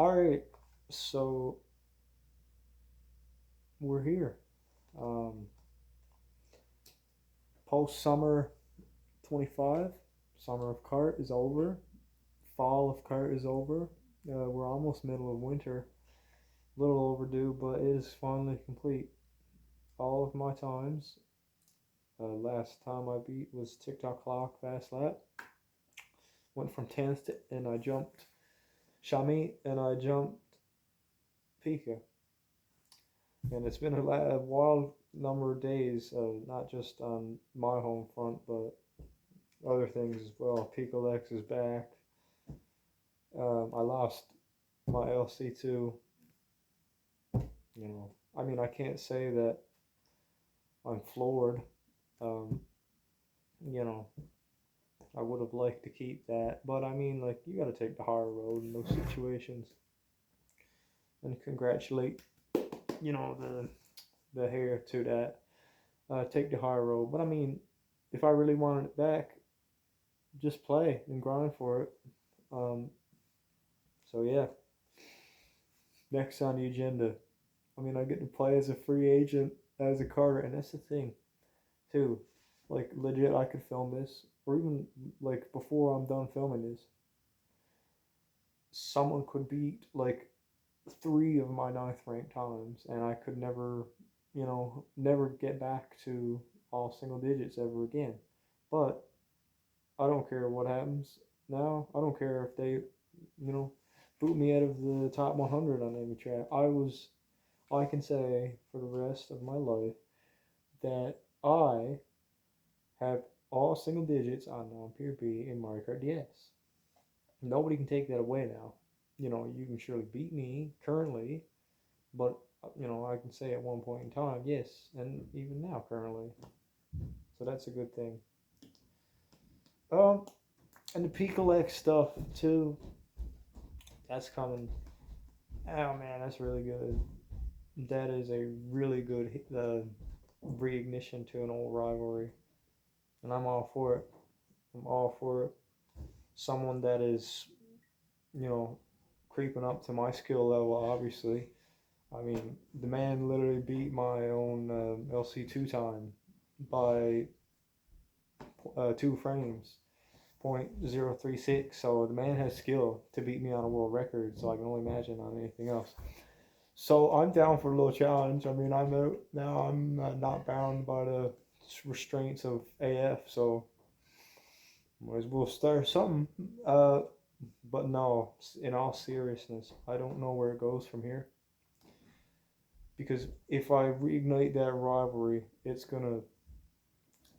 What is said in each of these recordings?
Alright, so we're here. Um, Post summer 25, summer of Kart is over, fall of Kart is over. We're almost middle of winter, a little overdue, but it is finally complete. All of my times, last time I beat was TikTok clock fast lap. Went from 10th and I jumped Shami and I jumped Pika. And it's been a wild number of days, not just on my home front, but other things as well. Picolex is back. I lost my LC2. I mean, I can't say that I'm floored. Um, you know, I would have liked to keep that, but I mean, like, you got to take the hard road in those situations and congratulate, the hair to that. Take the hard road, but I mean, if I really wanted it back, just play and grind for it. Um, so yeah, next on the agenda. I mean, I get to play as a free agent as a Carter, and that's the thing too. Like legit, I could film this, or even like before I'm done filming this, someone could beat like three of my ninth ranked times, and I could never, never get back to all single digits ever again. But I don't care what happens now. I don't care if they, boot me out of the top 100 on any track. I can say for the rest of my life that I have all single digits on non-PRP in Mario Kart DS. Nobody can take that away now. You can surely beat me currently, but I can say at one point in time, yes, and even now currently. So that's a good thing. Um, and the Picolex stuff too. That's coming. Oh man, that's really good. That is a really good reignition to an old rivalry, and I'm all for it. I'm all for it. Someone that is, you know, creeping up to my skill level. Obviously, I mean, the man literally beat my own LC2 time by 2 frames, 0.036. So the man has skill to beat me on a world record. So I can only imagine on anything else. So I'm down for a little challenge. I mean, I'm out now. I'm not bound by the restraints of AF. So might as well start something. But no, in all seriousness, I don't know where it goes from here. Because if I reignite that rivalry, it's gonna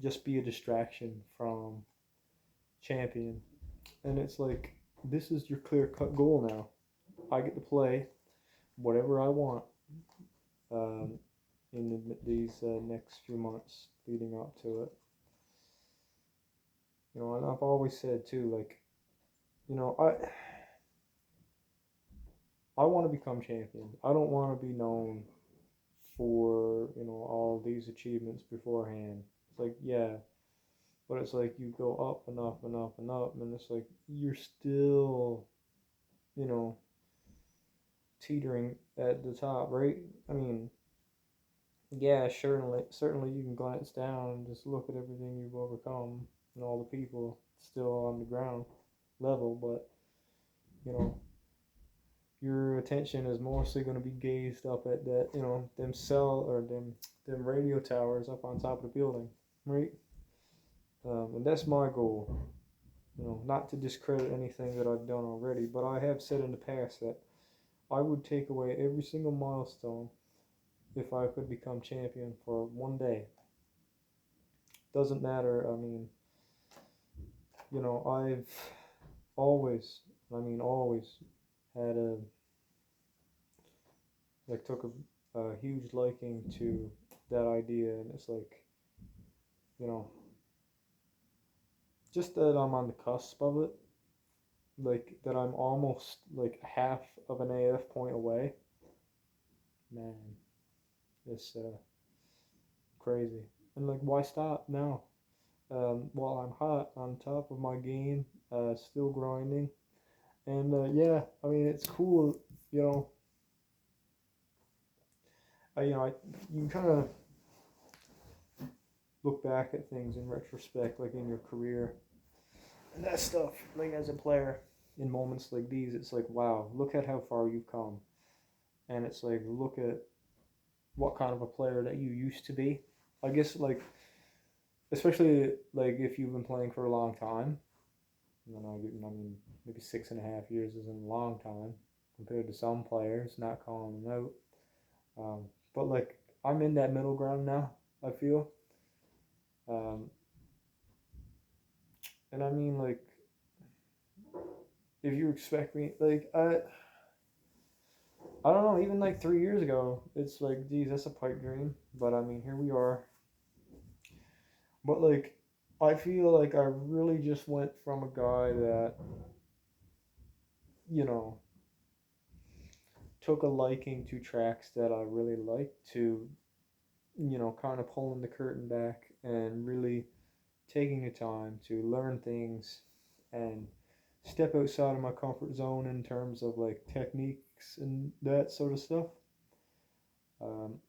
just be a distraction from champion. And it's like, this is your clear cut goal now. I get to play whatever I want um, in these next few months leading up to it. And I've always said too, like, you know, I want to become champion. I don't want to be known for all these achievements beforehand. It's like, yeah, but it's like you go up and up and up and up, and it's like you're still, you know, teetering at the top, right? I mean, yeah, certainly you can glance down and just look at everything you've overcome and all the people still on the ground level, but you know, your attention is mostly going to be gazed up at that, them cell or them radio towers up on top of the building, right? And that's my goal. Not to discredit anything that I've done already, but I have said in the past that I would take away every single milestone if I could become champion for one day. Doesn't matter. I mean, I've always, always had took a huge liking to that idea, and it's like, you know, just that I'm on the cusp of it, like that I'm almost like half of an AF point away. Man, it's crazy. And like, why stop now? While I'm hot on top of my game, still grinding, And yeah, I mean it's cool, you know. I you kind of look back at things in retrospect, like in your career and that stuff, like as a player. In moments like these, it's like, wow, look at how far you've come, and it's like, look at what kind of a player that you used to be. I guess like, especially like if you've been playing for a long time. I mean, maybe 6.5 years isn't a long time compared to some players. Not calling them out, but like I'm in that middle ground now. I feel, um, and I mean like if you expect me, like I don't know, even like 3 years ago, it's like, geez, that's a pipe dream. But I mean, here we are. But like, I feel like I really just went from a guy that, you know, took a liking to tracks that I really liked to, kind of pulling the curtain back and really taking the time to learn things and step outside of my comfort zone in terms of like techniques and that sort of stuff. Um,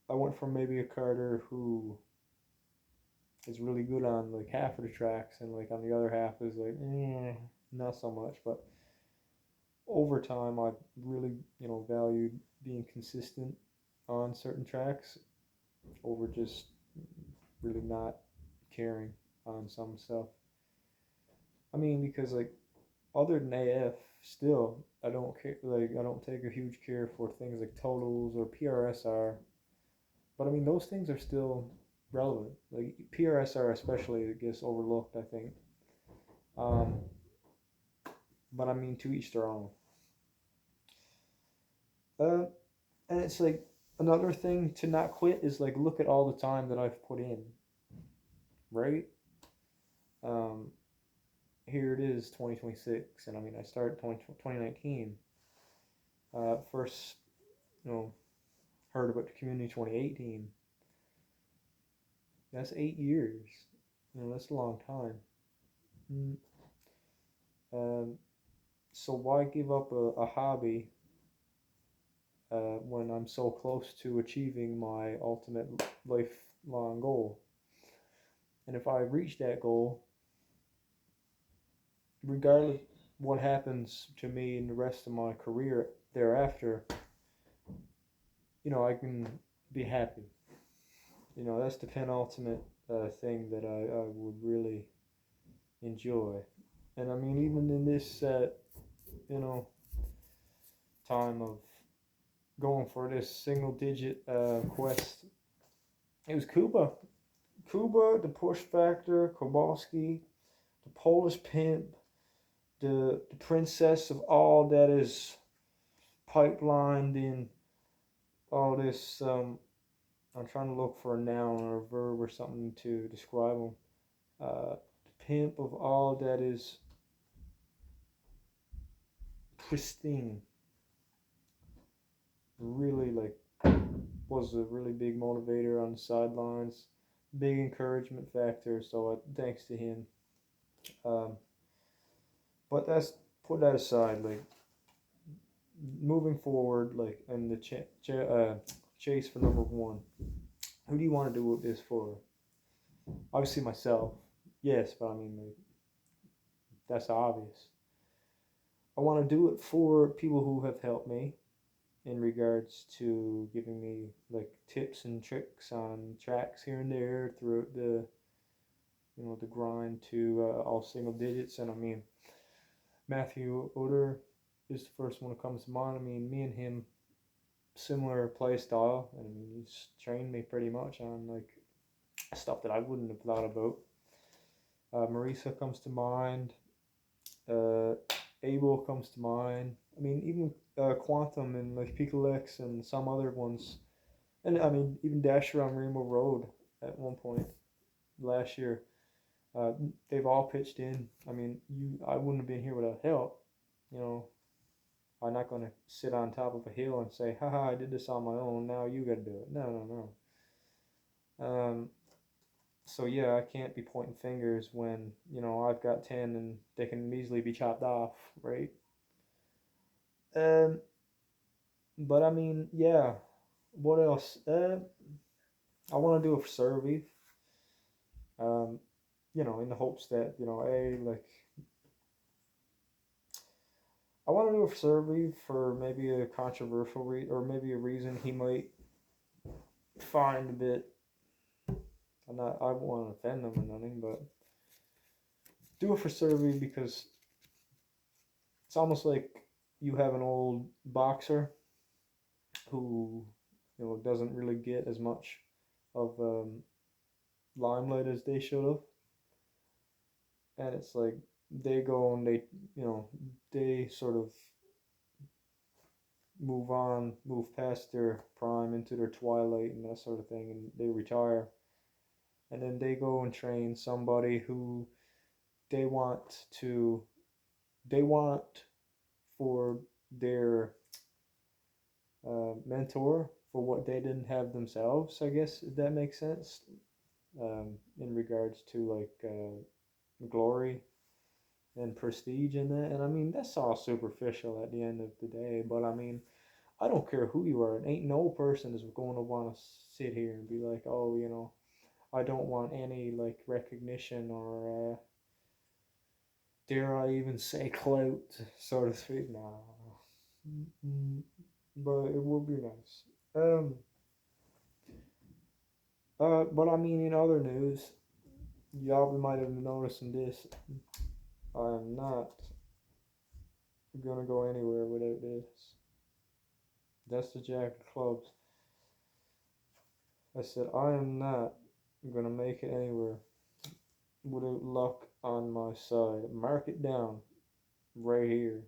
I went from maybe a karter who is really good on like half of the tracks, and like on the other half is like, not so much. But over time, I really, valued being consistent on certain tracks over just really not caring on some stuff. I mean, because like other than AF, still I don't care. Like I don't take a huge care for things like totals or PRSR. But I mean, those things are still relevant. Like PRSR especially gets overlooked, I think. Um, but I mean, to each their own. Uh, and it's like another thing to not quit is like look at all the time that I've put in, right? Um, Here it is, 2026, and I mean, I started 2019. First, you know, heard about the community 2018. That's 8 years. That's a long time. Mm. Um, so why give up a hobby when I'm so close to achieving my ultimate lifelong goal? And if I reach that goal, regardless what happens to me in the rest of my career thereafter, I can be happy. That's the penultimate thing that I would really enjoy. And I mean, even in this you know, time of going for this single digit quest, it was Cuba. Cuba, the push factor, Kowalski, the Polish pimp, the princess of all that is pipelined in all this. I'm trying to look for a noun or a verb or something to describe them. The pimp of all that is pristine. Really like was a really big motivator on the sidelines, big encouragement factor. So thanks to him. Um, but that's put that aside. Like moving forward, like in the chase for number one. Who do you want to do this for? Obviously myself. Yes, but I mean like, that's obvious. I want to do it for people who have helped me in regards to giving me like tips and tricks on tracks here and there throughout the grind to all single digits. And I mean, Matthew Oder is the first one that comes to mind. I mean, me and him similar play style, and I mean, he's trained me pretty much on like stuff that I wouldn't have thought about. Marisa comes to mind. Uh, Abel comes to mind. I mean, even Quantum and like Picolex and some other ones, and I mean even Dasher on Rainbow Road at one point last year. Uh, they've all pitched in. I mean, I wouldn't have been here without help. You know, I'm not gonna sit on top of a hill and say, "Haha, I did this on my own. Now you got to do it." No, no, no. So yeah, I can't be pointing fingers when, I've got 10 and they can easily be chopped off, right? Um, but I mean, yeah. What else? I want to do a survey. Um, in the hopes that, like, I want to do a survey for maybe a controversial or maybe a reason he might find a bit. I don't want to offend them or nothing, but do it for survey because it's almost like you have an old boxer who, doesn't really get as much of limelight as they should have, and it's like they go and they sort of move past their prime into their twilight and that sort of thing, and they retire, and then they go and train somebody who they want to they want for their mentor for what they didn't have themselves. I guess if that makes sense. In regards to like glory and prestige in that, and I mean that's all superficial at the end of the day. But I mean, I don't care who you are. Ain't no person is going to want to sit here and be like, oh, I don't want any like recognition or dare I even say clout, so to speak. No, but it would be nice. But I mean, in other news, y'all might have noticed in this. I am not gonna go anywhere without this. That's the Jack of Clubs. I said I am not gonna make it anywhere without luck on my side. Mark it down right here.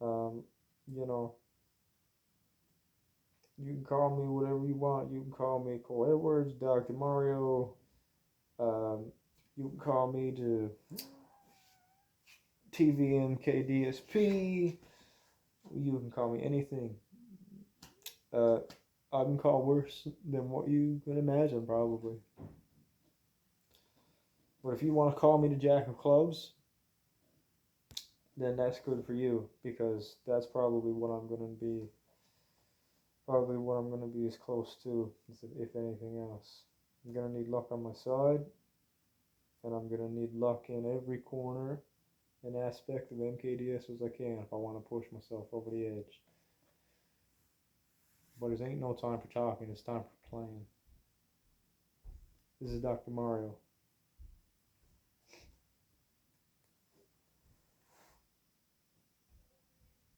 Um, you know, you can call me whatever you want. You can call me Cole Edwards, Dr. Mario. Um, you can call me to TVMKDSP. You can call me anything. Uh, I can call worse than what you can imagine, probably. But if you want to call me the Jack of Clubs, then that's good for you because that's probably what I'm gonna be as close to, if anything else. I'm gonna need luck on my side, and I'm gonna need luck in every corner and aspect of MKDS as I can if I want to push myself over the edge. But it ain't no time for talking; it's time for playing. This is Dr. Mario.